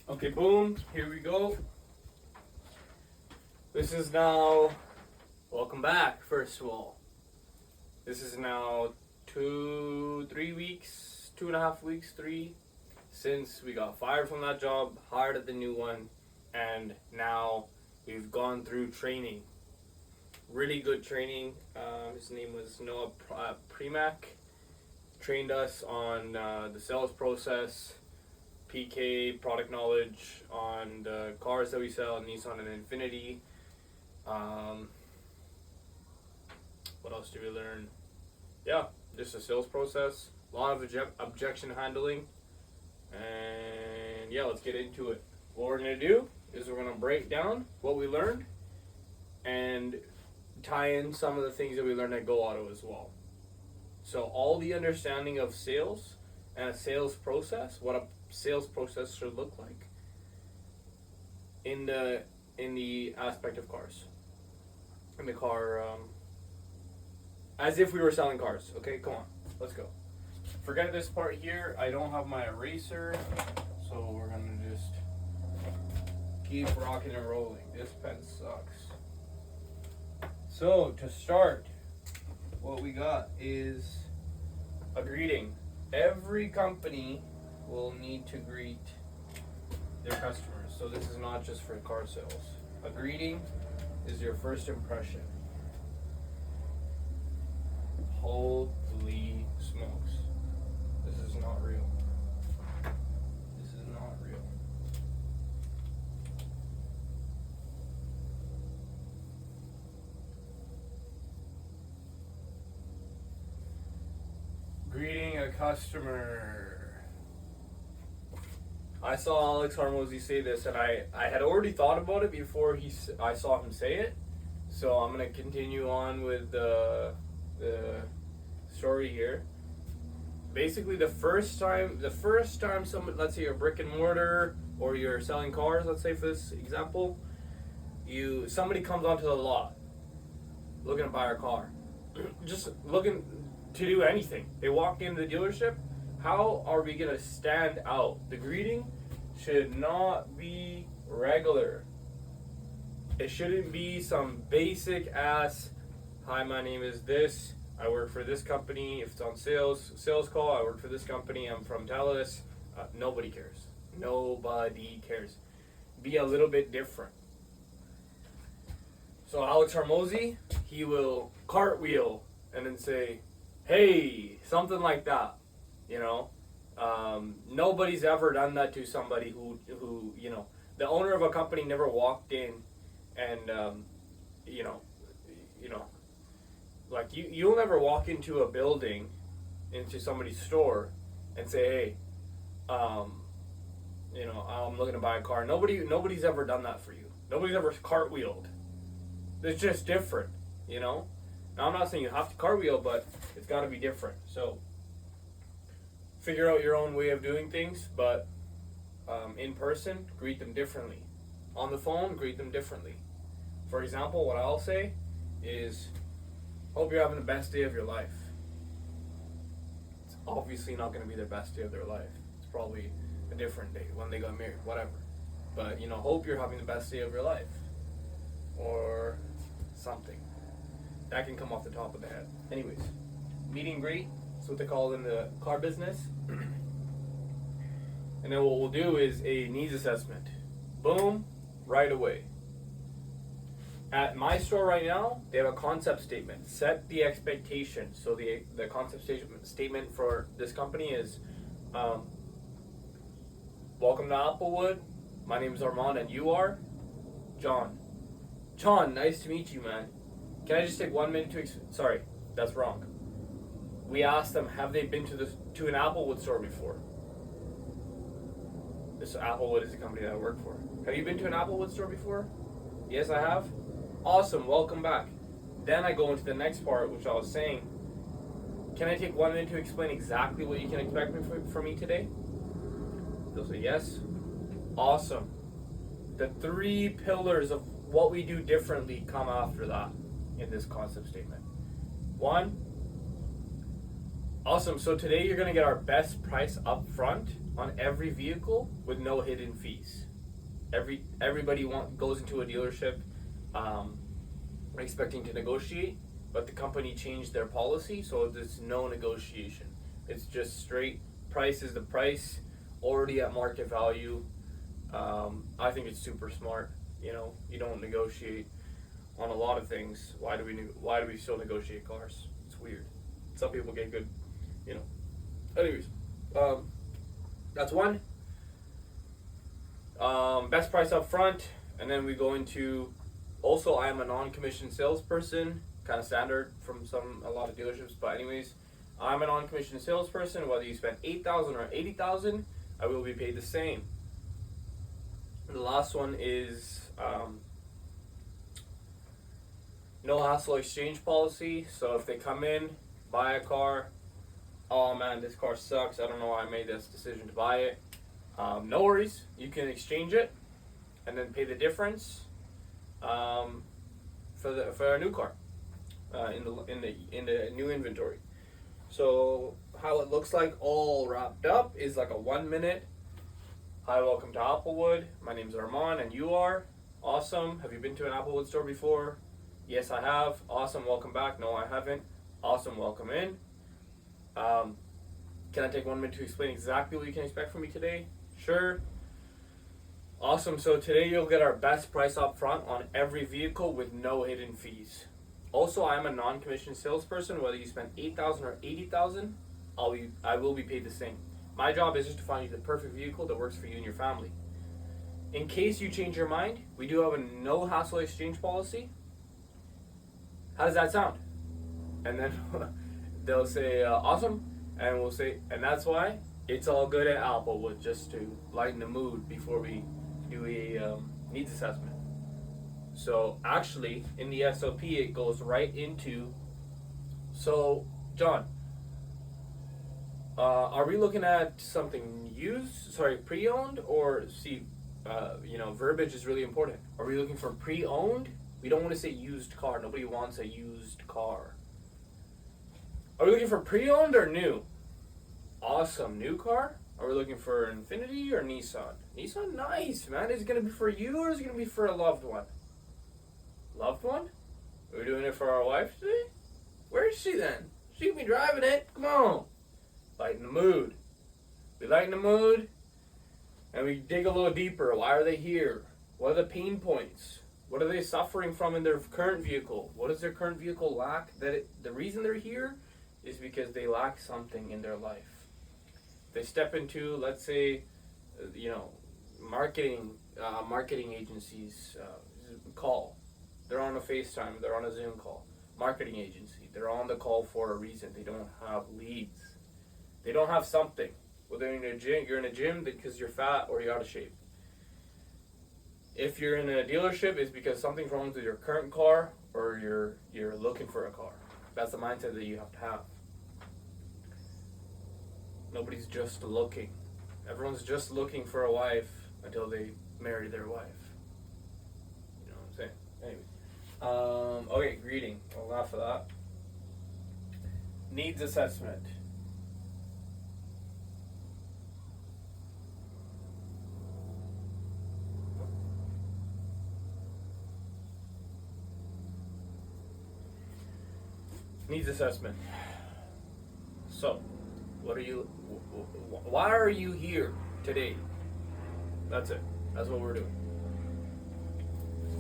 Okay, boom, here we go. This is now, welcome back, first of all. This is now 3 weeks, 2.5 weeks, since we got fired from that job, hired at the new one, and now we've gone through training. Really good training. His name was Noah Premack. Trained us on the sales process, PK, product knowledge on the cars that we sell, Nissan and Infiniti. What else did we learn? Yeah, just the sales process, a lot of objection handling, and yeah, let's get into it. What we're going to do is we're going to break down what we learned and tie in some of the things that we learned at Go Auto as well. So all the understanding of sales and a sales process, what a sales process should look like in the aspect of cars, in the car, as if we were selling cars. Okay, come on, let's go. Forget this part here. I don't have my eraser, so we're gonna just keep rocking and rolling. This pen sucks. So to start, what we got is a greeting. Every company will need to greet their customers. So this is not just for car sales. A greeting is your first impression. Holy smokes. This is not real. This is not real. Greeting a customer. I saw Alex Hormozy say this, and I had already thought about it before I saw him say it. So I'm gonna continue on with the story here. Basically, the first time someone, let's say you're a brick and mortar or you're selling cars, let's say for this example, somebody comes onto the lot looking to buy a car, just looking to do anything. They walk into the dealership. How are we gonna stand out? The greeting should not be regular. It shouldn't be some basic ass, hi, my name is this, I work for this company. If it's on sales call, I work for this company, I'm from Dallas. Nobody cares. Nobody cares. Be a little bit different. So Alex Hormozy, he will cartwheel and then say, hey, something like that, you know. Nobody's ever done that to somebody who you know, the owner of a company never walked in and you know, like you'll never walk into a building, into somebody's store and say, hey, you know, I'm looking to buy a car. Nobody's ever done that for you. Nobody's ever cartwheeled. It's just different, you know. Now I'm not saying you have to cartwheel, but it's got to be different. So figure out your own way of doing things, but in person, greet them differently. On the phone, greet them differently. For example, what I'll say is, hope you're having the best day of your life. It's obviously not going to be their best day of their life. It's probably a different day when they got married, whatever. But, you know, hope you're having the best day of your life. Or something. That can come off the top of the head. Anyways, meet and greet. That's what they call it in the car business. And then what we'll do is a needs assessment. Boom, right away. At my store right now, they have a concept statement. Set the expectation. So the concept statement for this company is, welcome to Applewood. My name is Armand, and you are? John. John, nice to meet you, man. Can I just take 1 minute to sorry, that's wrong. We asked them, have they been to an Applewood store before? This Applewood is a company that I work for. Have you been to an Applewood store before? Yes, I have. Awesome, welcome back. Then I go into the next part, which I was saying. Can I take 1 minute to explain exactly what you can expect from me today? They'll say yes. Awesome. The 3 pillars of what we do differently come after that in this concept statement. 1, awesome, so today you're going to get our best price up front on every vehicle with no hidden fees. Everybody goes into a dealership expecting to negotiate, but the company changed their policy, so there's no negotiation. It's just straight price is the price, already at market value. I think it's super smart. You don't negotiate on a lot of things. Why do we still negotiate cars? It's weird. Some people get good, Anyways, that's one. Best price up front, and then we go into. Also, I am a non-commissioned salesperson, kind of standard from a lot of dealerships. But anyways, I'm a non-commissioned salesperson. Whether you spend $8,000 or $80,000, I will be paid the same. The last one is no hassle exchange policy. So if they come in, buy a car, oh man, this car sucks, I don't know why I made this decision to buy it. No worries, you can exchange it and then pay the difference for a new car in the new inventory. So how it looks like all wrapped up is like a 1 minute. Hi, welcome to Applewood. My name's Armand, and you are awesome. Have you been to an Applewood store before? Yes, I have. Awesome, welcome back. No, I haven't. Awesome, welcome in. Can I take 1 minute to explain exactly what you can expect from me today? Sure. Awesome. So today you'll get our best price up front on every vehicle with no hidden fees. Also, I am a non-commissioned salesperson. Whether you spend $8,000 or $80,000, I will be paid the same. My job is just to find you the perfect vehicle that works for you and your family. In case you change your mind, we do have a no hassle exchange policy. How does that sound? And then they'll say awesome, and we'll say, and that's why it's all good at Applewood, just to lighten the mood before we do a needs assessment. So actually, in the SOP, it goes right into. So John, are we looking at something pre-owned, or verbiage is really important. Are we looking for pre-owned? We don't want to say used car. Nobody wants a used car. Are we looking for pre-owned or new? Awesome, new car. Are we looking for Infiniti or Nissan? Nissan, nice, man. Is it going to be for you or is it going to be for a loved one? Loved one? Are we doing it for our wife today? Where is she then? She can be driving it. Come on. Lighten the mood. We lighten the mood and we dig a little deeper. Why are they here? What are the pain points? What are they suffering from in their current vehicle? What does their current vehicle lack? The reason they're here is because they lack something in their life. They step into, let's say, marketing agencies call. They're on a FaceTime. They're on a Zoom call. Marketing agency. They're on the call for a reason. They don't have leads. They don't have something. Whether you're in a gym because you're fat or you're out of shape. If you're in a dealership, it's because something's wrong with your current car or you're looking for a car. That's the mindset that you have to have. Nobody's just looking. Everyone's just looking for a wife until they marry their wife. You know what I'm saying? Anyways. Okay, greeting. I'll laugh at that. Needs assessment. Needs assessment. So, why are you here today? That's it. That's what we're doing.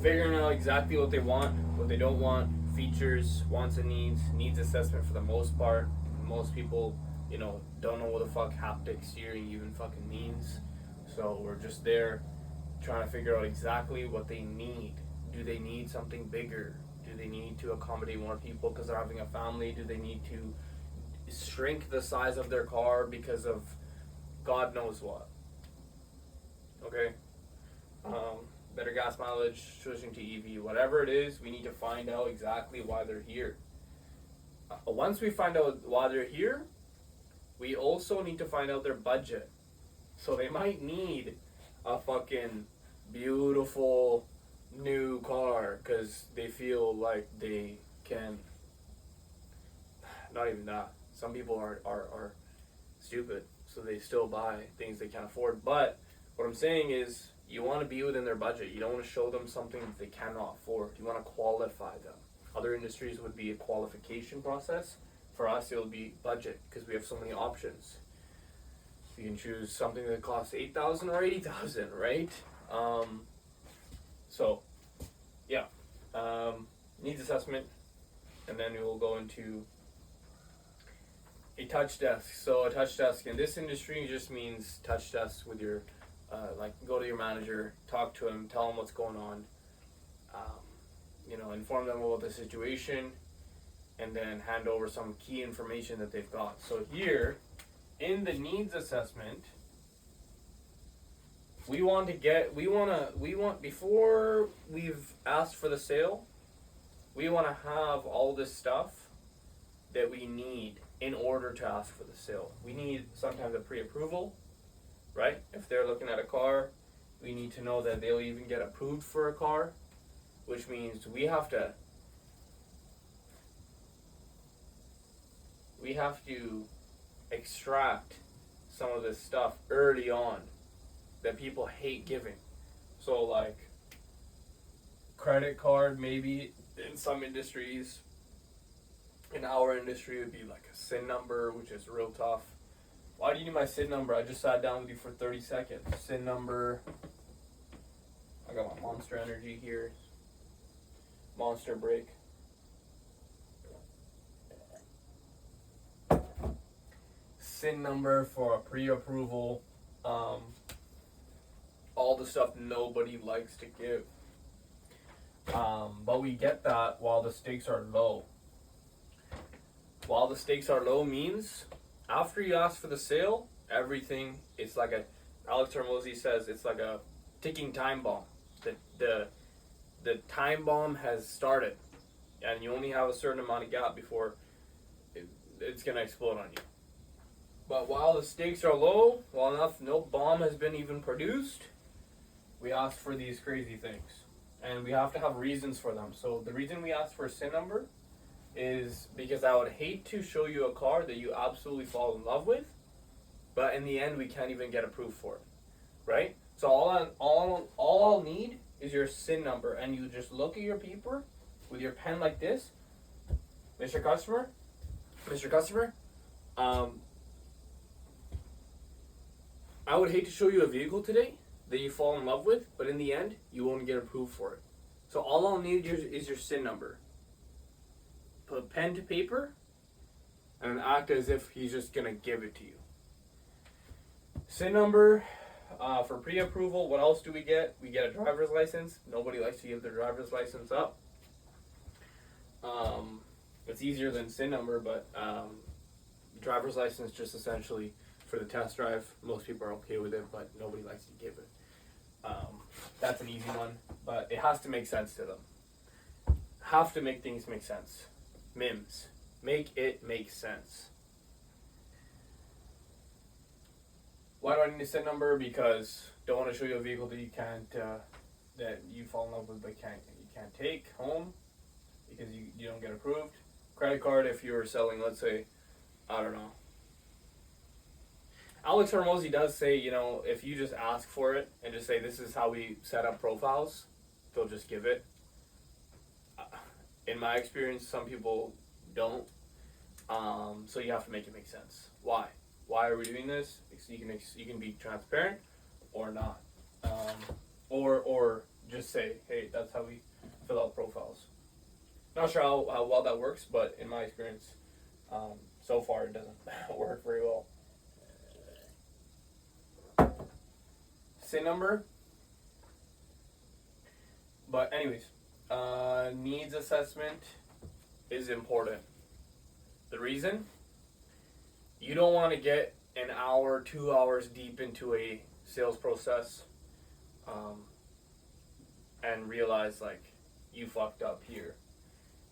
Figuring out exactly what they want, what they don't want, features, wants and needs assessment for the most part. Most people, don't know what the fuck haptic steering even fucking means. So we're just there trying to figure out exactly what they need. Do they need something bigger? Do they need to accommodate more people because they're having a family? Do they need to shrink the size of their car because of God knows what? Okay? Better gas mileage, switching to EV, whatever it is, we need to find out exactly why they're here. Once we find out why they're here, we also need to find out their budget. So they might need a fucking beautiful new car because they feel like they can. Not even that. Some people are stupid. so they still buy things they can't afford. But what I'm saying is, you want to be within their budget. You don't want to show them something that they cannot afford. You want to qualify them. Other industries would be a qualification process. For us, it will be budget, because we have so many options. You can choose something that costs $8,000 or $80,000, right? So, yeah, needs assessment, and then we will go into a touch desk. So a touch desk in this industry just means touch desk with your, like, go to your manager, talk to him, tell him what's going on, inform them about the situation, and then hand over some key information that they've got. So here, in the needs assessment, before we've asked for the sale, we want to have all this stuff that we need in order to ask for the sale. We need sometimes a pre-approval, right? If they're looking at a car, we need to know that they'll even get approved for a car, which means we have to extract some of this stuff early on that people hate giving. So, like, credit card, maybe in some industries. In our industry, it would be like a SIN number, which is real tough. Why do you need my SIN number? I just sat down with you for 30 seconds. SIN number. I got my Monster Energy here. Monster break. SIN number for a pre-approval. All the stuff nobody likes to give. But we get that while the stakes are low. While the stakes are low means after you ask for the sale, everything, it's like Alex Hormozi says, it's like a ticking time bomb. The time bomb has started, and you only have a certain amount of gap before it's going to explode on you. But while the stakes are low, while no bomb has been even produced, we ask for these crazy things. And we have to have reasons for them. So the reason we ask for a SIN number is because I would hate to show you a car that you absolutely fall in love with, but in the end we can't even get approved for it, right? So all I'll need is your SIN number, and you just look at your paper with your pen like this. Mr. Customer, I would hate to show you a vehicle today that you fall in love with, but in the end you won't get approved for it. So all I'll need is your SIN number. Put pen to paper and act as if he's just gonna give it to you. SIN number for pre-approval. What else do we get? We get a driver's license. Nobody likes to give their driver's license up. It's easier than SIN number, but driver's license just essentially for the test drive. Most people are okay with it, but nobody likes to give it. That's an easy one, but it has to make sense to them. Have to make things make sense. MIMS. Make it make sense. Why do I need a SIN number? Because don't want to show you a vehicle that you can't, that you fall in love with but you can't take home because you don't get approved. Credit card, if you're selling, let's say, I don't know. Alex Hormozi does say, if you just ask for it and just say this is how we set up profiles, they'll just give it. In my experience, some people don't. So you have to make it make sense. Why? Why are we doing this? Because you can be transparent or not, or just say, hey, that's how we fill out profiles. Not sure how well that works, but in my experience, so far it doesn't work very well. SIN number. But anyways, needs assessment is important. The reason? You don't want to get an hour, 2 hours deep into a sales process and realize you fucked up here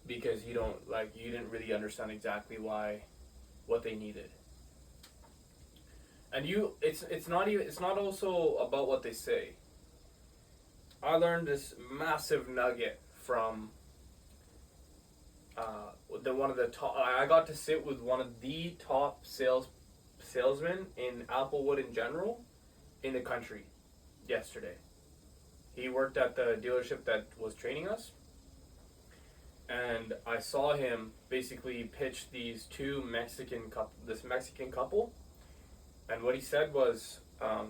because you didn't really understand exactly what they needed. And it's not also about what they say. I learned this massive nugget from I got to sit with one of the top salesman in Applewood in general in the country yesterday. He worked at the dealership that was training us, and I saw him basically pitch this Mexican couple, and what he said was, I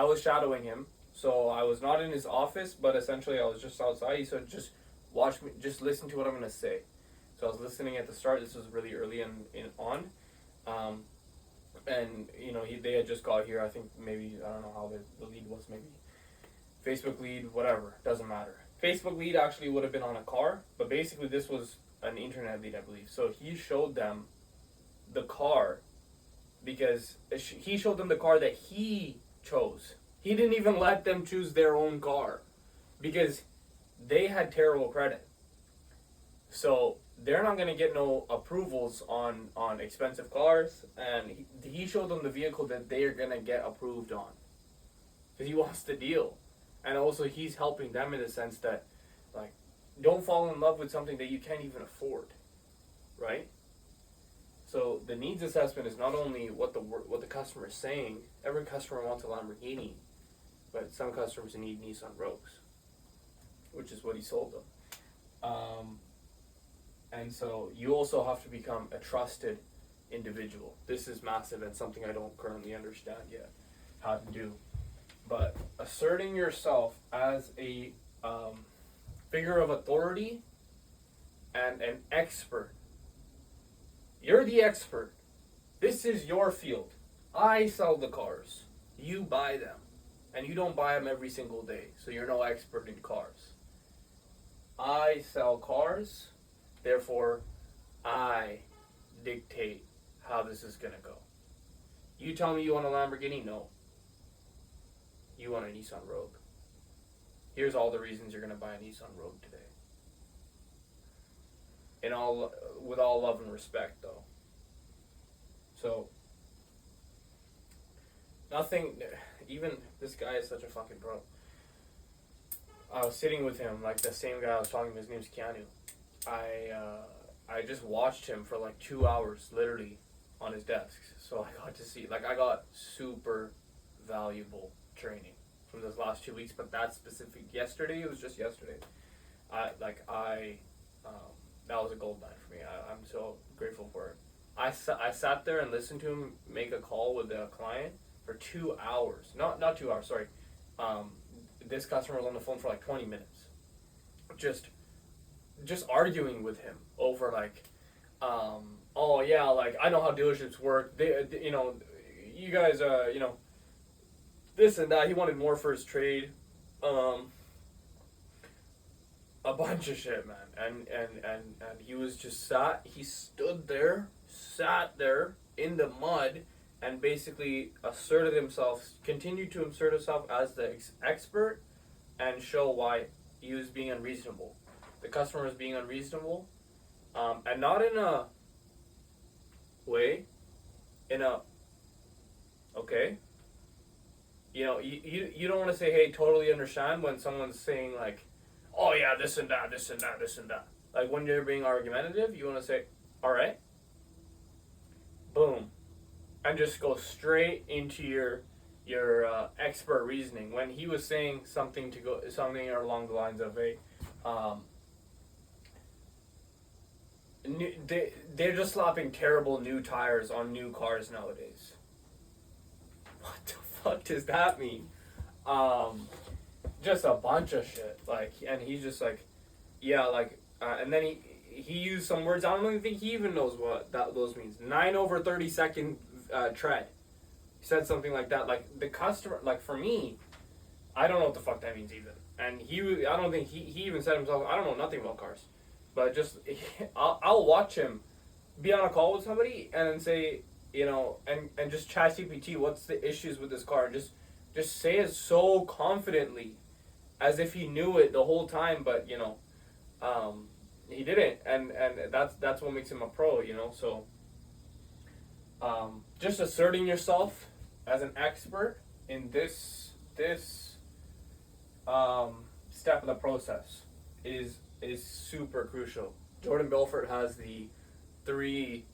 was shadowing him, so I was not in his office, but essentially I was just outside. He said, just watch me, just listen to what I'm going to say. So I was listening at the start. This was really early on. And, they had just got here. I think maybe, I don't know how the lead was, maybe Facebook lead, whatever, doesn't matter. Facebook lead actually would have been on a car, but basically this was an internet lead, I believe. So he showed them the car because he showed them the car that he chose. He didn't even let them choose their own car because they had terrible credit. So they're not going to get no approvals on expensive cars, and he showed them the vehicle that they're going to get approved on because he wants the deal. And also he's helping them in the sense that, like, don't fall in love with something that you can't even afford, right? So the needs assessment is not only what the customer is saying. Every customer wants a Lamborghini, but some customers need Nissan Rogues, which is what he sold them. And so you also have to become a trusted individual. This is massive and something I don't currently understand yet how to do. But asserting yourself as a figure of authority and an expert. You're the expert. This is your field. I sell the cars. You buy them. And you don't buy them every single day. So you're no expert in cars. I sell cars. Therefore, I dictate how this is going to go. You tell me you want a Lamborghini? No. You want a Nissan Rogue. Here's all the reasons you're going to buy a Nissan Rogue today. With all love and respect, though. So, nothing, even this guy is such a fucking pro. I was sitting with him, like the same guy I was talking to, his name's Keanu. I just watched him for like 2 hours, literally, on his desk. So I got to see, I got super valuable training from those last 2 weeks, but that specific yesterday, it was just yesterday. That was a gold mine for me. I'm so grateful for it. I sat there and listened to him make a call with a client for 2 hours. Not 2 hours, sorry. This customer was on the phone for like 20 minutes. Just arguing with him over oh yeah, I know how dealerships work. They you guys, this and that. He wanted more for his trade. A bunch of shit, man. And he was just sat there in the mud and basically continued to assert himself as the expert and show why he was being unreasonable. The customer was being unreasonable, and not in a way, okay. You don't want to say, hey, totally understand when someone's saying oh yeah, this and that, this and that, this and that. Like when you're being argumentative, you want to say, all right, boom, and just go straight into your expert reasoning. When he was saying something along the lines of they're just slapping terrible new tires on new cars nowadays. What the fuck does that mean? Just a bunch of shit. And he's just and then he used some words. I don't even think he even knows what those means. 9/32 tread. He said something like that. The customer, for me, I don't know what the fuck that means even. And I don't think he even said himself, I don't know nothing about cars. But just, I'll watch him be on a call with somebody and then say, and just chat GPT, what's the issues with this car? And just say it so confidently as if he knew it the whole time, but, he didn't. And that's what makes him a pro, so just asserting yourself as an expert in this step of the process is super crucial. Jordan Belfort has the 3,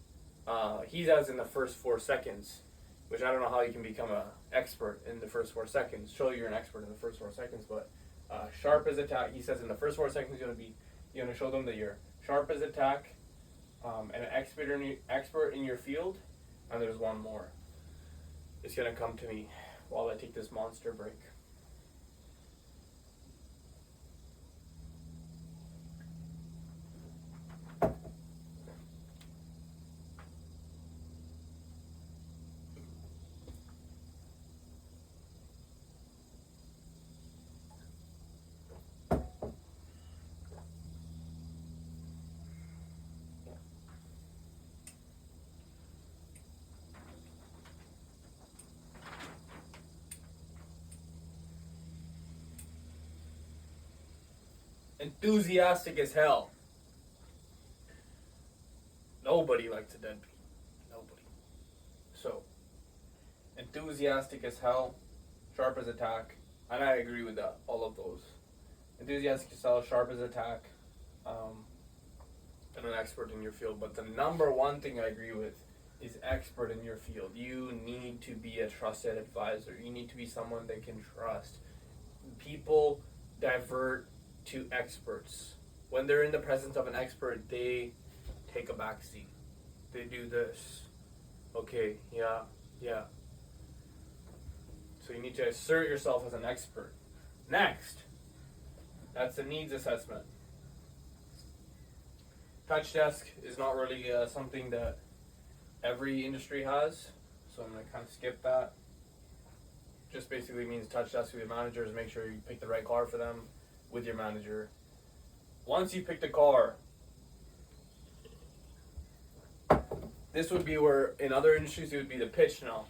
he has in the first 4 seconds, which I don't know how you can become an expert in the first 4 seconds. Show you're an expert in the first 4 seconds, but sharp as attack. He says in the first 4 seconds you're gonna show them that you're sharp as attack, and an expert in your field. And there's one more. It's gonna come to me while I take this monster break. Enthusiastic as hell. Nobody likes a deadbeat. Nobody. So, enthusiastic as hell, sharp as attack, and I agree with that. All of those. Enthusiastic as hell, sharp as attack, and an expert in your field. But the number one thing I agree with is expert in your field. You need to be a trusted advisor. You need to be someone they can trust. People divert to experts. When they're in the presence of an expert, they take a back seat. They do this. Okay, yeah. So you need to assert yourself as an expert. Next, that's the needs assessment. Touch desk is not really something that every industry has, so I'm going to kind of skip that. Just basically means touch desk with your managers, make sure you pick the right car for them with your manager. Once you pick the car, this would be where in other industries it would be the pitch now.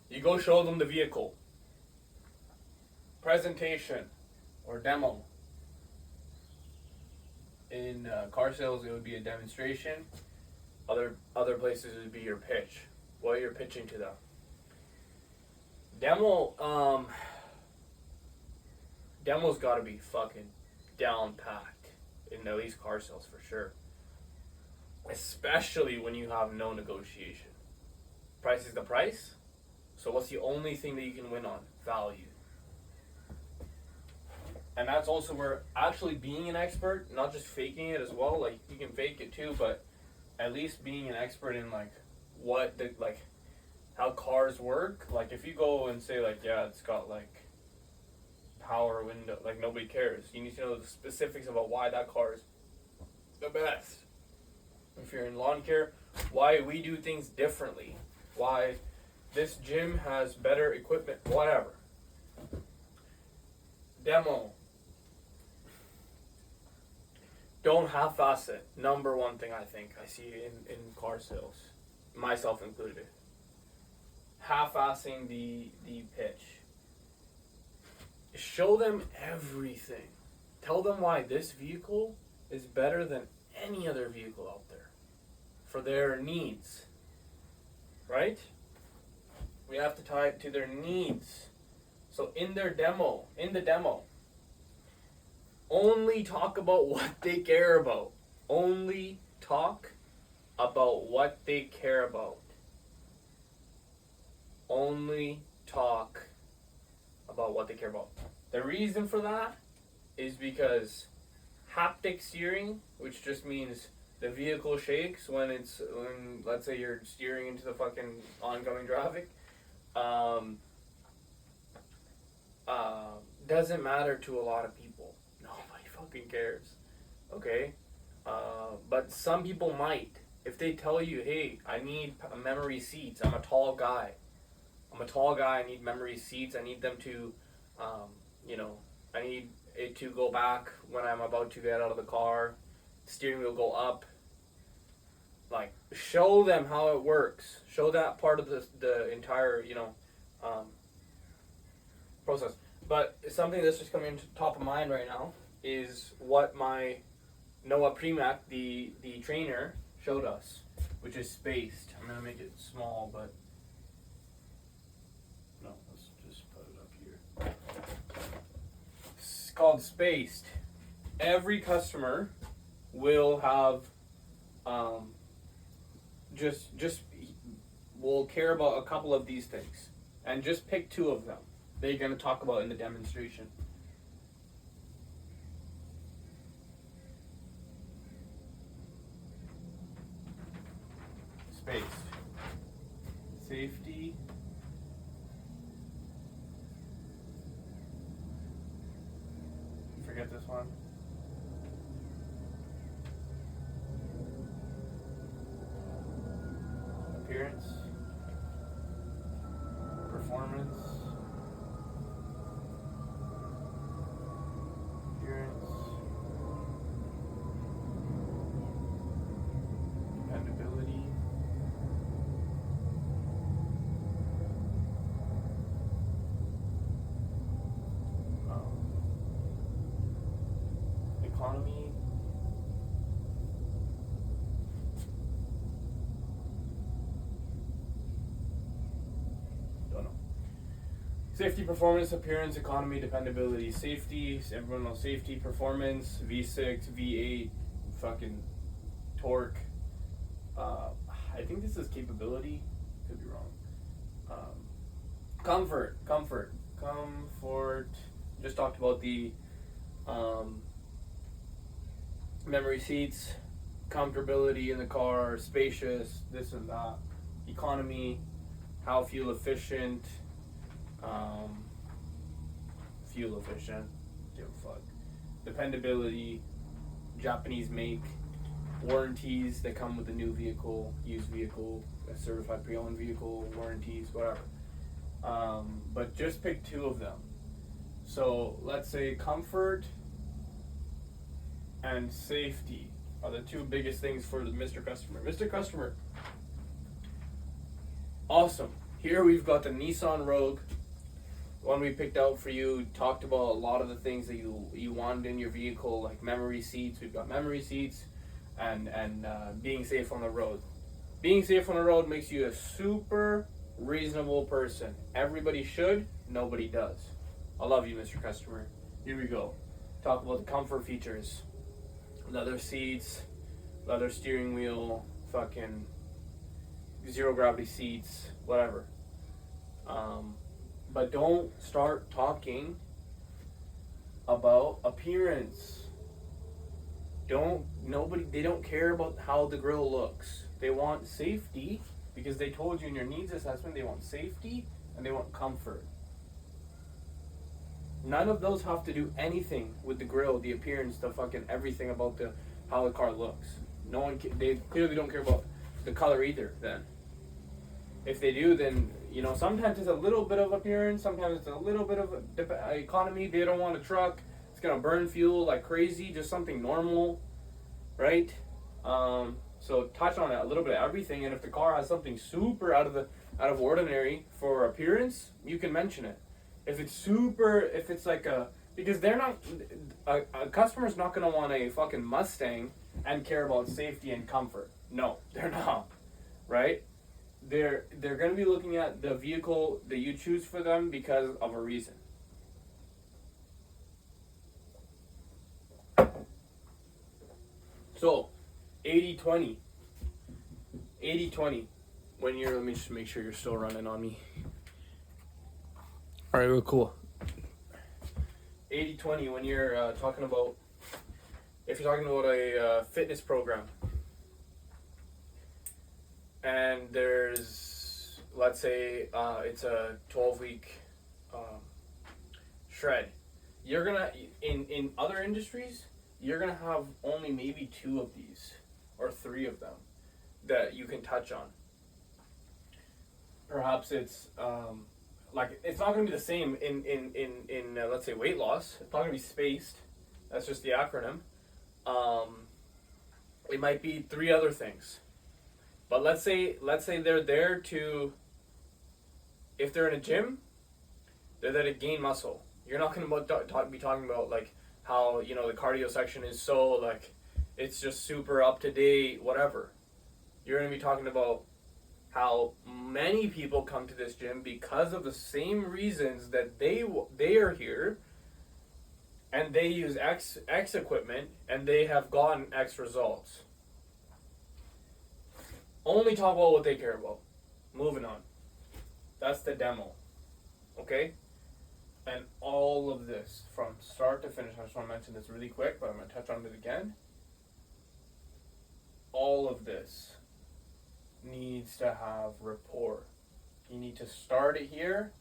You go show them the vehicle. Presentation or demo. In car sales it would be a demonstration. Other places it would be your pitch. What you're pitching to them. Demo's got to be fucking down packed in at least car sales for sure. Especially when you have no negotiation. Price is the price. So what's the only thing that you can win on? Value. And that's also where actually being an expert, not just faking it as well. Like you can fake it too, but at least being an expert in how cars work. Like if you go and say it's got power window, nobody cares. You need to know the specifics about why that car is the best. If you're in lawn care, why we do things differently, why this gym has better equipment, whatever. Demo. Don't half-ass it. Number one thing I think I see in car sales, myself included. Half-assing the pitch. Show them everything. Tell them why this vehicle is better than any other vehicle out there for their needs. Right? We have to tie it to their needs. So in the demo, only talk about what they care about. Only talk about what they care about. Only talk about what they care about. The reason for that is because haptic steering, which just means the vehicle shakes when let's say you're steering into the fucking oncoming traffic, doesn't matter to a lot of people. Nobody fucking cares. Okay? But some people might. If they tell you, hey, I need memory seats, I'm a tall guy, I need memory seats, I need them to, I need it to go back when I'm about to get out of the car, steering wheel go up. Show them how it works. Show that part of the entire, process. But something that's just coming to top of mind right now is what my Noah Premack, the trainer, showed us, which is spaced. I'm going to make it small, but no, let's just put it up here. It's called spaced. Every customer will have um, just will care about a couple of these things, and just pick two of them that you're going to talk about in the demonstration. Spaced. Safety. Forget this one. Appearance. Performance. Appearance. Dependability. Economy. Don't know. Safety, performance, appearance, economy, dependability. Safety, everyone knows safety, performance, V6, V8, fucking torque. I think this is capability. Could be wrong. Comfort. Just talked about the memory seats, comfortability in the car, spacious, this and that. Economy, how fuel efficient, give a fuck. Dependability, Japanese make, warranties that come with a new vehicle, used vehicle, a certified pre-owned vehicle, warranties, whatever. But just pick two of them. So let's say comfort and safety are the two biggest things for the Mr. Customer. Mr. Customer, awesome. Here we've got the Nissan Rogue, one we picked out for you. Talked about a lot of the things that you wanted in your vehicle, like memory seats. We've got memory seats, and being safe on the road. Being safe on the road makes you a super reasonable person. Everybody should, nobody does. I love you, Mr. Customer. Here we go. Talk about the comfort features. Leather seats, leather steering wheel, fucking zero gravity seats, whatever. But don't start talking about appearance. They don't care about how the grill looks. They want safety, because they told you in your needs assessment they want safety and they want comfort. None of those have to do anything with the grill, the appearance, the fucking everything about how the car looks. They clearly don't care about the color either. Then, if they do, then sometimes it's a little bit of appearance, sometimes it's a little bit of economy. They don't want a truck. It's gonna burn fuel like crazy. Just something normal, right? So touch on it a little bit of everything. And if the car has something super out of ordinary for appearance, you can mention it. If it's like because they're not, a customer's not going to want a fucking Mustang and care about safety and comfort. No, they're not, right? They're going to be looking at the vehicle that you choose for them because of a reason. So, 80-20. 80-20. Let me just make sure you're still running on me. All right, real cool. 80-20 when you're if you're talking about a fitness program, and there's, let's say it's a 12-week shred. You're gonna, in other industries, you're gonna have only maybe 2 of these or 3 of them that you can touch on. Perhaps it's it's not going to be the same in let's say weight loss. It's not going to be spaced. That's just the acronym. It might be 3 other things. But let's say they're there to, if they're in a gym, they're there to gain muscle. You're not going to be talking about like how the cardio section is so like it's just super up to date, whatever. You're going to be talking about how many people come to this gym because of the same reasons that they are here, and they use X equipment and they have gotten X results. Only talk about what they care about. Moving on. That's the demo. Okay? And all of this, from start to finish, I just want to mention this really quick, but I'm going to touch on it again. All of this needs to have rapport. You need to start it here,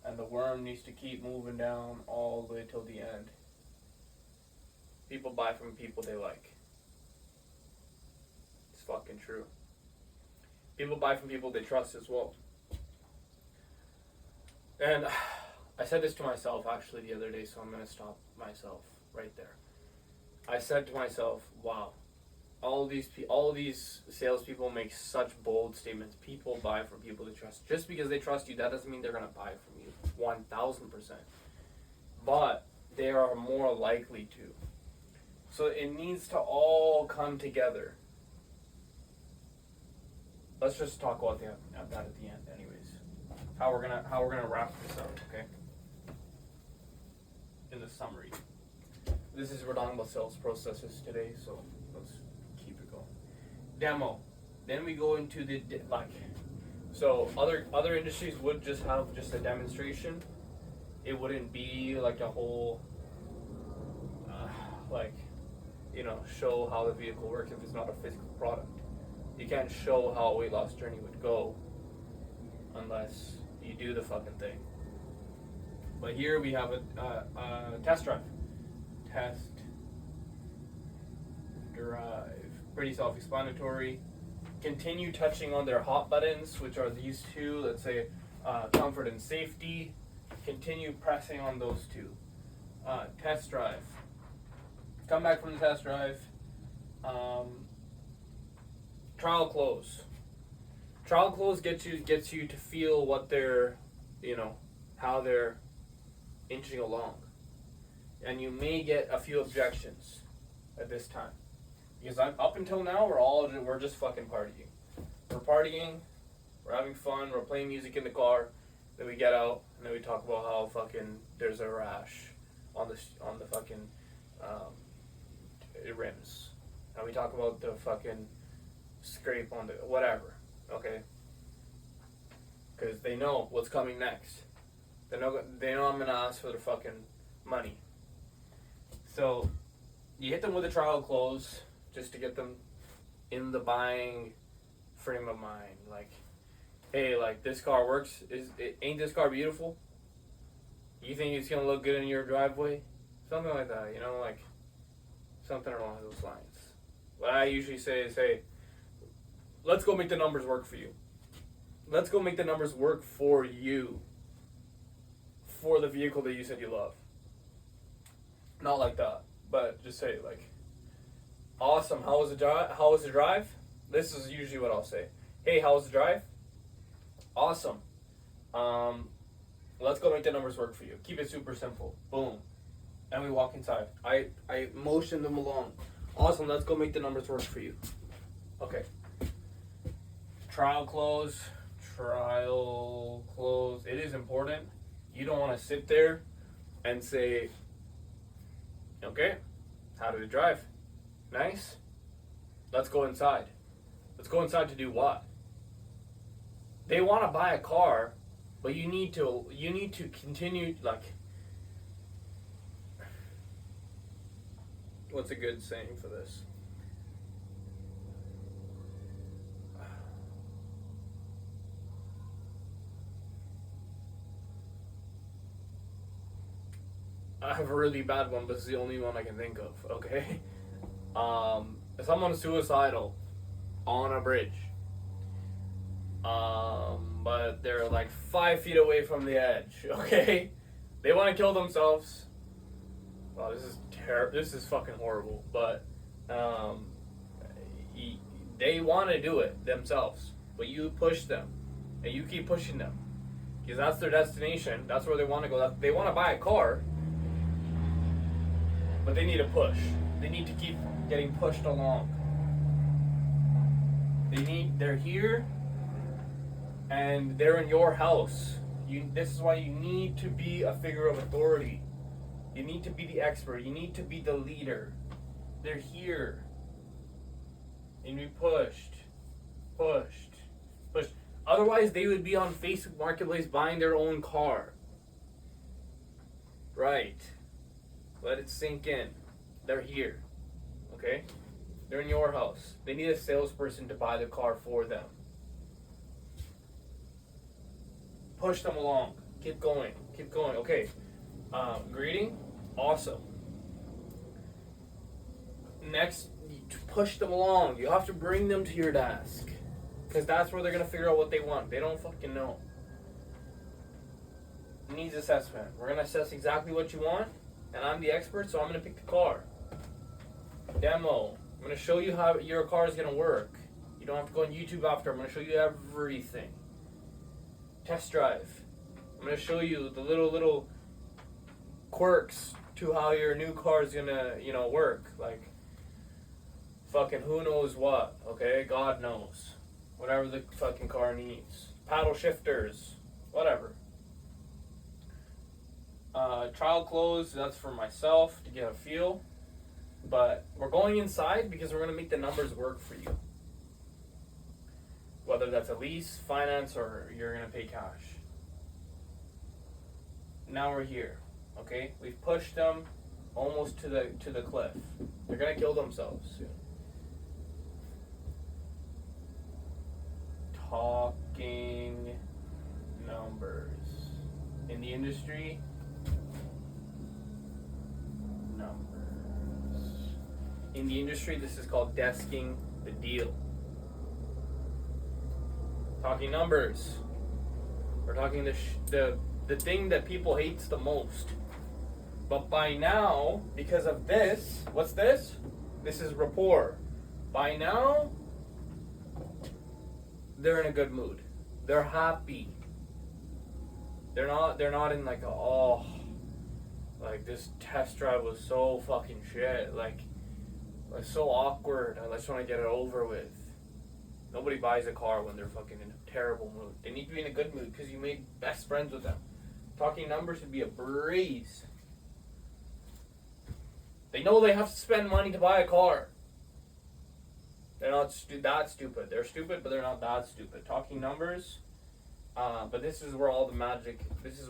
and the worm needs to keep moving down all the way till the end. People buy from people they like. It's fucking true. People buy from people they trust as well. And I said this to myself actually the other day, so I'm going to stop myself right there. I said to myself, wow, all these salespeople make such bold statements. People buy from people they trust. Just because they trust you, that doesn't mean they're going to buy from you 1,000%. But they are more likely to. So it needs to all come together. Let's just talk about that at the end, anyways. How we're gonna wrap this up, okay? In the summary, we're talking about sales processes today, so let's keep it going. Demo. Then we go into the so other industries would just have just a demonstration. It wouldn't be like a whole show how the vehicle works if it's not a physical product. You can't show how a weight loss journey would go unless you do the fucking thing. But here we have a test drive. Test drive. Pretty self-explanatory. Continue touching on their hot buttons, which are these two. Let's say comfort and safety. Continue pressing on those two. Test drive. Come back from the test drive. Trial close. Trial close gets you to feel what they're, how they're inching along. And you may get a few objections at this time. Because up until now, we're just fucking partying. We're partying, we're having fun, we're playing music in the car, then we get out, and then we talk about how fucking there's a rash on the fucking rims. And we talk about the fucking scrape on the whatever, okay? Because they know what's coming next. They know I'm gonna ask for their fucking money. So you hit them with a trial close just to get them in the buying frame of mind. Like, hey, like this car works. Ain't this car beautiful? You think it's gonna look good in your driveway? Something like that, like something along those lines. What I usually say is, hey, let's go make the numbers work for you. Let's go make the numbers work for you. For the vehicle that you said you love. Not like that, but just say like, awesome, how was the drive? This is usually what I'll say. Hey, how was the drive? Awesome. Let's go make the numbers work for you. Keep it super simple. Boom. And we walk inside. I motion them along. Awesome, let's go make the numbers work for you. Okay. Trial close. It is important. You don't want to sit there and say, okay, how did it drive? Nice. Let's go inside. Let's go inside to do what? They want to buy a car, but you need to continue, like, what's a good saying for this? I have a really bad one, but it's the only one I can think of, okay? Someone suicidal on a bridge. But they're like 5 feet away from the edge, okay? They want to kill themselves. Wow, this is fucking horrible, but they want to do it themselves, but you push them, and you keep pushing them, because that's their destination. That's where they want to go. They want to buy a car, but they need a push. They need to keep getting pushed along. They're here, and they're in your house. This is why you need to be a figure of authority. You need to be the expert. You need to be the leader. They're here. And be pushed. Pushed. Otherwise, they would be on Facebook Marketplace buying their own car. Right. Let it sink in. They're here. Okay? They're in your house. They need a salesperson to buy the car for them. Push them along. Keep going. Okay. Greeting. Awesome. Next, push them along. You have to bring them to your desk. Because that's where they're going to figure out what they want. They don't fucking know. Needs assessment. We're going to assess exactly what you want. And I'm the expert, so I'm going to pick the car. Demo. I'm going to show you how your car is going to work. You don't have to go on YouTube after. I'm going to show you everything. Test drive. I'm going to show you the little quirks to how your new car is going to, work. Like, fucking who knows what, okay? God knows. Whatever the fucking car needs. Paddle shifters. Whatever. Trial clothes, that's for myself to get a feel. But we're going inside because we're going to make the numbers work for you. Whether that's a lease, finance, or you're going to pay cash. Now we're here, okay? We've pushed them almost to the cliff. They're going to kill themselves soon. Talking numbers. In the industry, numbers. In the industry, this is called desking the deal. Talking numbers. We're talking the thing that people hates the most. But by now, because of this, what's this? This is rapport. By now, they're in a good mood. They're happy. They're not in like like this test drive was so fucking shit. Like, it's so awkward. I just want to get it over with. Nobody buys a car when they're fucking in a terrible mood. They need to be in a good mood because you made best friends with them. Talking numbers would be a breeze. They know they have to spend money to buy a car. They're not that stupid. They're stupid, but they're not that stupid. Talking numbers, but this is where all the magic, this is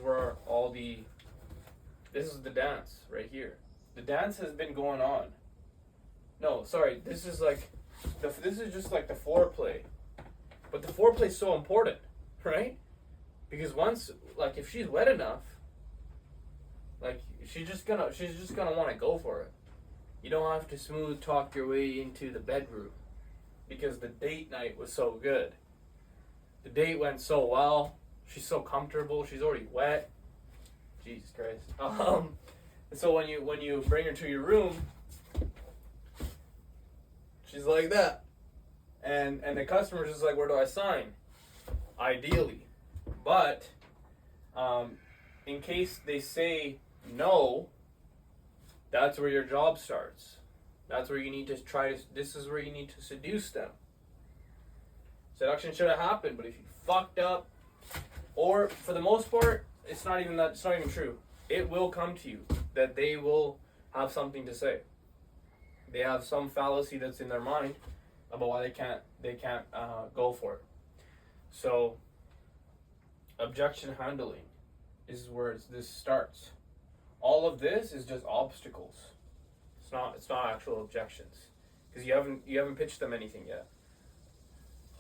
the dance right here. The dance has been going on. No, sorry, this is just like the foreplay. But the foreplay is so important, right? Because once, like, if she's wet enough, like, she's just gonna want to go for it. You don't have to smooth talk your way into the bedroom because the date night was so good. The date went so well. She's so comfortable. She's already wet. Jesus Christ. So when you bring her to your room, she's like that, and the customer's just like, where do I sign? Ideally, but in case they say no, that's where your job starts. That's where you need to this is where you need to seduce them. Seduction should have happened, but if you fucked up, or for the most part, it's not even true. It will come to you that they will have something to say. They have some fallacy that's in their mind about why they can't go for it. So objection handling is where this starts. All of this is just obstacles. It's not actual objections because you haven't pitched them anything yet.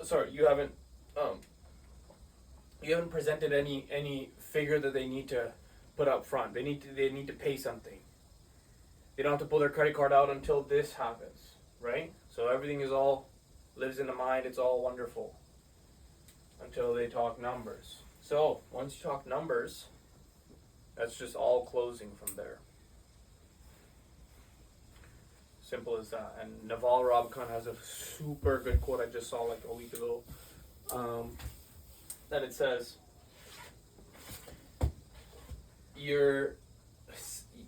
Sorry, you haven't presented any figure that they need to put up front. They need to pay something. They don't have to pull their credit card out until this happens, right? So everything lives in the mind. It's all wonderful until they talk numbers. So once you talk numbers, that's just all closing from there. Simple as that. And Naval Ravikant has a super good quote I just saw like a week ago. That it says, you're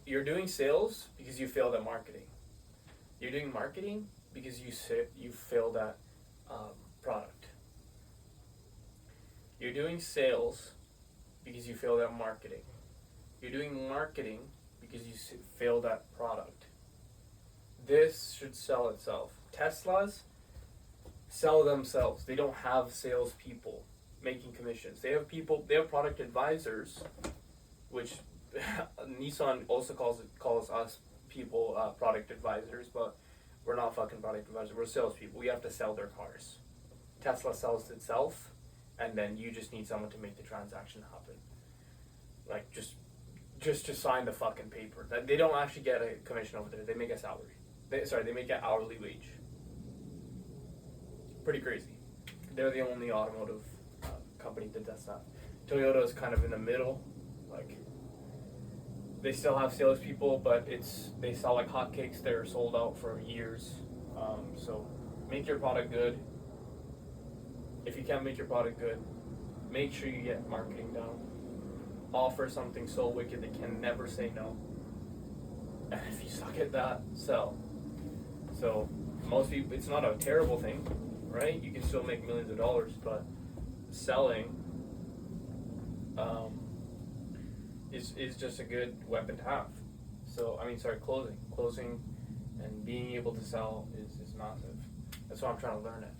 doing sales because you failed at marketing. You're doing marketing because you failed at product. You're doing sales because you failed at marketing. You're doing marketing because you failed at product. This should sell itself. Teslas sell themselves. They don't have salespeople making commissions. They have product advisors, which Nissan also calls us people product advisors, but we're not fucking product advisors. We're salespeople. We have to sell their cars. Tesla sells itself, and then you just need someone to make the transaction happen. Like just to sign the fucking paper. They don't actually get a commission over there. They make a salary. They make an hourly wage. Pretty crazy. They're the only automotive company that does that. Toyota is kind of in the middle. Like, they still have salespeople, but they sell like hotcakes. They're sold out for years. So make your product good. If you can't make your product good, make sure you get marketing down. Offer something so wicked they can never say no. And if you suck at that, sell. So most people, it's not a terrible thing, right? You can still make millions of dollars, but selling is just a good weapon to have. So closing and being able to sell is massive. That's why I'm trying to learn it.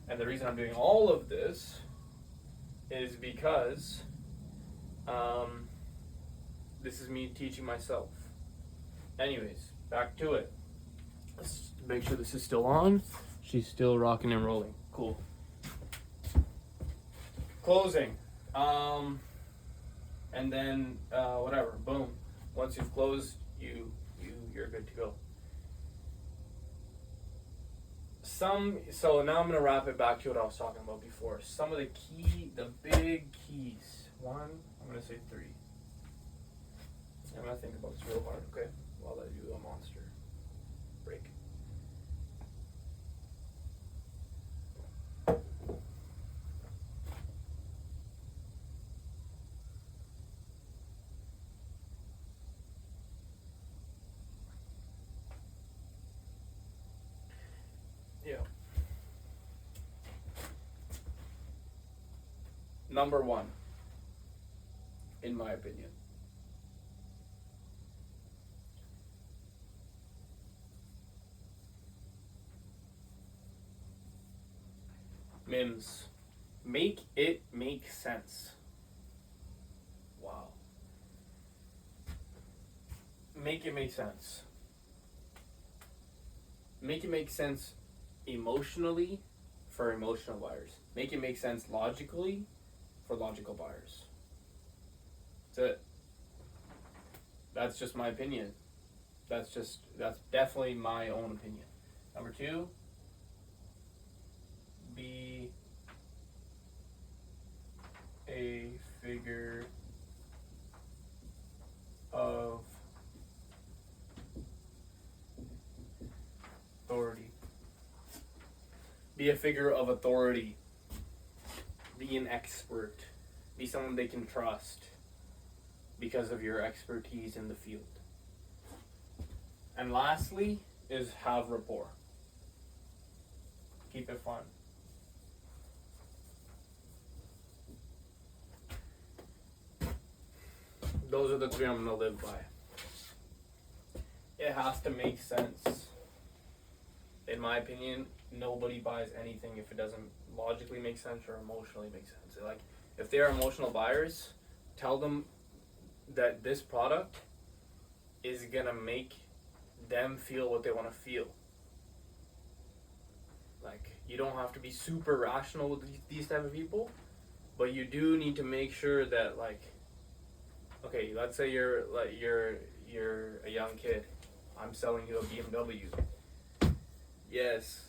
And the reason I'm doing all of this is because this is me teaching myself. Anyways, back to it. Let's make sure this is still on. She's still rocking and rolling. Cool. Closing. And then whatever. Boom. Once you've closed, you're good to go. So now I'm gonna wrap it back to what I was talking about before. Some of the big keys. One, I'm gonna say 3. I'm gonna think about this real hard, okay? While I do a monster break. Yeah. Number 1, in my opinion. Mims. Make it make sense. Wow. Make it make sense. Make it make sense emotionally for emotional buyers. Make it make sense logically for logical buyers. That's it. That's just my opinion. That's definitely my own opinion. Number 2, be a figure of authority. Be a figure of authority. Be an expert. Be someone they can trust because of your expertise in the field. And lastly is have rapport. Keep it fun. Those are the 3 I'm going to live by. It has to make sense. In my opinion, nobody buys anything if it doesn't logically make sense or emotionally make sense. Like, if they are emotional buyers, tell them that this product is going to make them feel what they want to feel. Like, you don't have to be super rational with these type of people, but you do need to make sure that, like, okay, let's say you're a young kid. I'm selling you a BMW. Yes,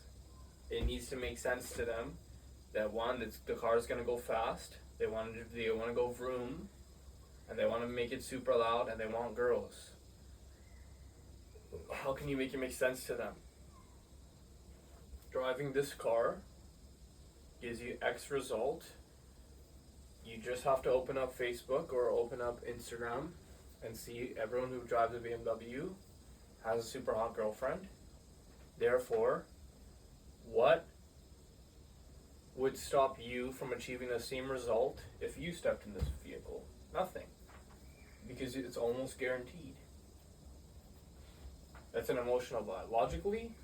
it needs to make sense to them that one, the car is gonna go fast. They want to go vroom, and they want to make it super loud, and they want girls. How can you make it make sense to them? Driving this car gives you X result. You just have to open up Facebook or open up Instagram and see everyone who drives a BMW has a super hot girlfriend. Therefore, what would stop you from achieving the same result if you stepped in this vehicle? Nothing. Because it's almost guaranteed. That's an emotional buy. Logically,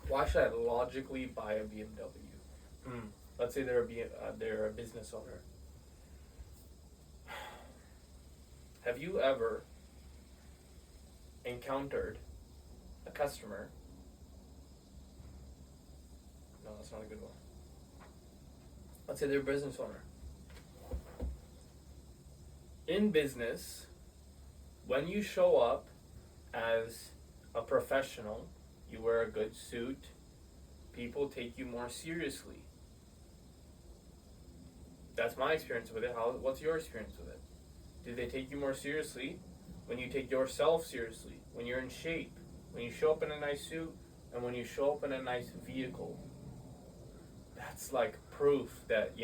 Why should I logically buy a BMW? Let's say they're a business owner. Have you ever encountered a customer? No, that's not a good one. Let's say they're a business owner. In business, when you show up as a professional, you wear a good suit, people take you more seriously. That's my experience with it. What's your experience with it? Do they take you more seriously when you take yourself seriously, when you're in shape, when you show up in a nice suit, and when you show up in a nice vehicle? That's like proof that,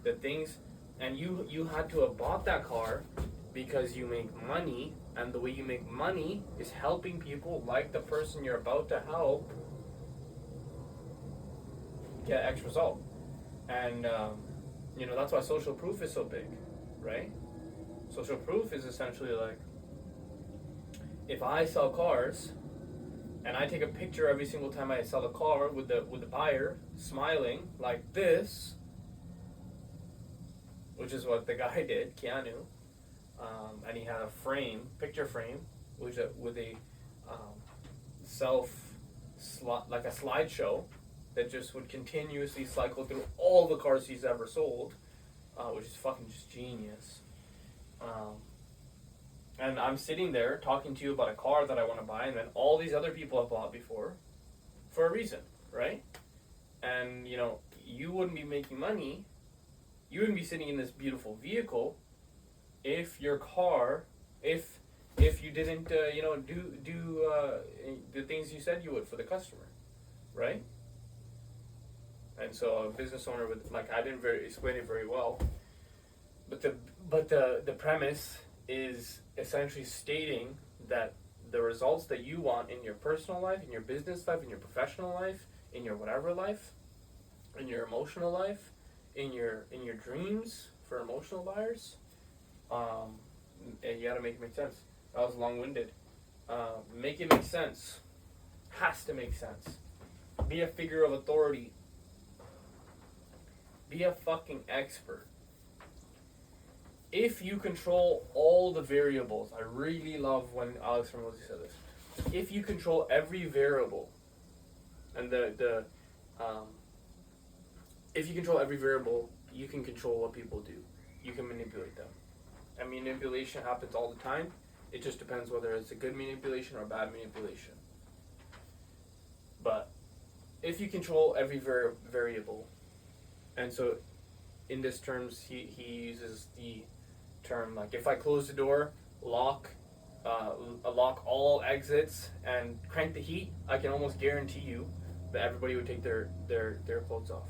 the things, and you had to have bought that car because you make money, and the way you make money is helping people like the person you're about to help get X result. And, that's why social proof is so big, right? Social proof is essentially like, if I sell cars and I take a picture every single time I sell a car with the buyer smiling like this, which is what the guy did, Keanu, and he had a picture frame, with a like a slideshow that just would continuously cycle through all the cars he's ever sold, which is fucking just genius. And I'm sitting there talking to you about a car that I want to buy, and then all these other people have bought before for a reason, right? And, you wouldn't be making money, you wouldn't be sitting in this beautiful vehicle if your car, if you didn't, do the things you said you would for the customer, right? And so a business owner would, I didn't explain it very well, but the premise is essentially stating that the results that you want in your personal life, in your business life, in your professional life, in your whatever life, in your emotional life, in your dreams for emotional buyers, and you gotta make it make sense. That was long-winded. Make it make sense. Has to make sense. Be a figure of authority. Be a fucking expert. If you control all the variables, I really love when Alex Hormozi said this. If you control every variable, and if you control every variable, you can control what people do. You can manipulate them. And manipulation happens all the time. It just depends whether it's a good manipulation or a bad manipulation. But if you control every variable, and so in this terms, he uses the term, like, if I close the door, lock all exits, and crank the heat, I can almost guarantee you that everybody would take their clothes off.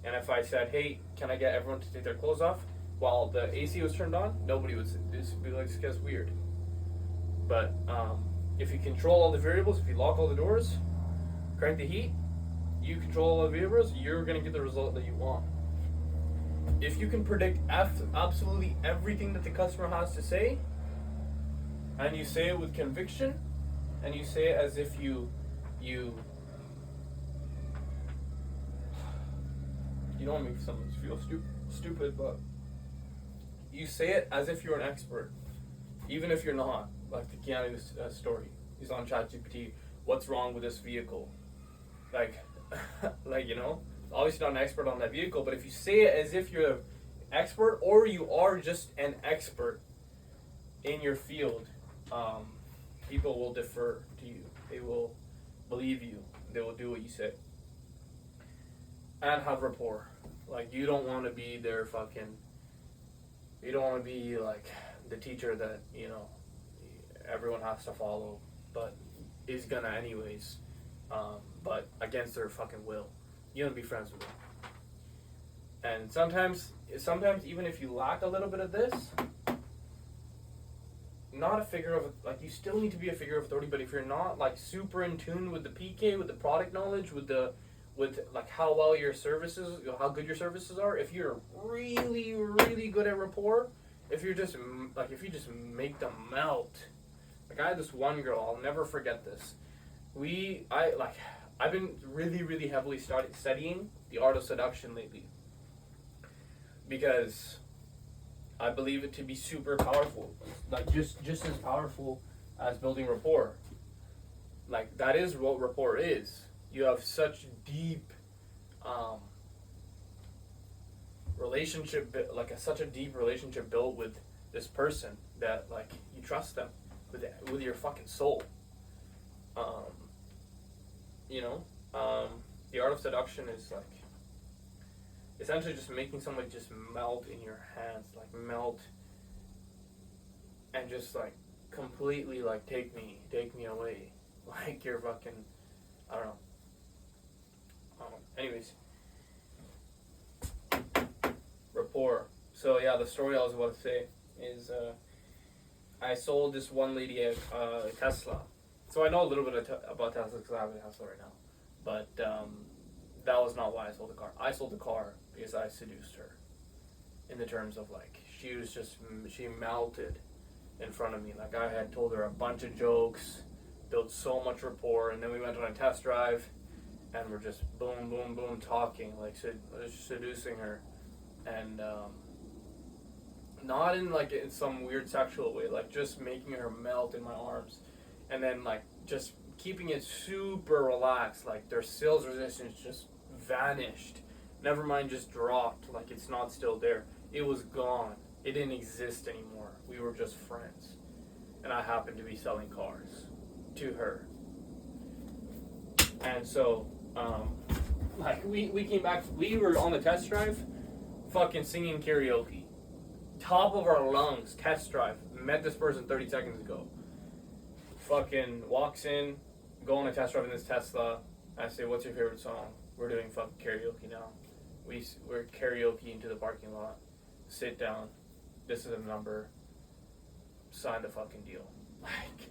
And if I said, hey, can I get everyone to take their clothes off while the AC was turned on, nobody would be like, this guy's weird. But if you control all the variables, if you lock all the doors, crank the heat, you control all the variables, you're going to get the result that you want. If you can predict absolutely everything that the customer has to say, and you say it with conviction, and you say it as if you don't want to make someone feel stupid, but you say it as if you're an expert, even if you're not. Like the Keanu story, he's on ChatGPT. What's wrong with this vehicle? Obviously not an expert on that vehicle, but if you say it as if you're an expert, or you are just an expert in your field, people will defer to you. They will believe you. They will do what you say. And have rapport. Like, you don't want to be you don't want to be like the teacher that, everyone has to follow, but is gonna anyways, but against their fucking will. You want to be friends with them. And sometimes even if you lack a little bit of this, not a figure of, you still need to be a figure of authority, but if you're not, super in tune with the PK, with the product knowledge, with how well your services, how good your services are, if you're really, really good at rapport, if you just make them melt. I had this one girl, I'll never forget this. I've been really, really heavily studying the art of seduction lately because I believe it to be super powerful, like just as powerful as building rapport. Like that is what rapport is. You have such deep relationship, like such a deep relationship built with this person that like you trust them with your fucking soul. Um, you know, the art of seduction is like essentially just making somebody just melt in your hands, like melt, and just like completely like take me away, like you're fucking, I don't know. Anyways, rapport. So yeah, the story I was about to say is I sold this one lady a Tesla. So I know a little bit about Tesla because I have a Tesla right now, but that was not why I sold the car. I sold the car because I seduced her, in the terms of like she melted in front of me. Like I had told her a bunch of jokes, built so much rapport, and then we went on a test drive, and we're just boom, boom, boom talking, like seducing her, and not in like in some weird sexual way, like just making her melt in my arms, and then like just keeping it super relaxed, like their sales resistance just vanished, never mind just dropped, like it's not still there, it was gone, it didn't exist anymore, we were just friends, and I happened to be selling cars to her. And so like we came back, we were on the test drive fucking singing karaoke, top of our lungs, test drive, met this person 30 seconds ago, fucking walks in, go on a test drive in this Tesla. I say, what's your favorite song? We're doing fucking karaoke now. We're karaoke into the parking lot. Sit down. This is a number. Sign the fucking deal. Like,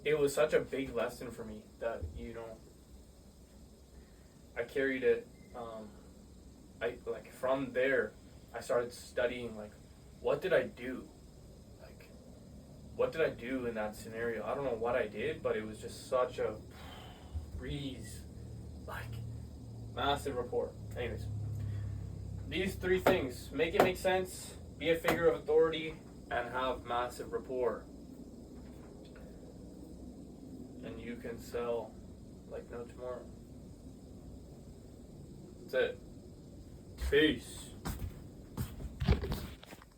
it was such a big lesson for me that, you know, I carried it. From there, I started studying, like, what did I do? Like, what did I do in that scenario? I don't know what I did, but it was just such a breeze. Like, massive rapport. Anyways, these three things: make it make sense, be a figure of authority, and have massive rapport. And you can sell like no tomorrow. That's it. Peace.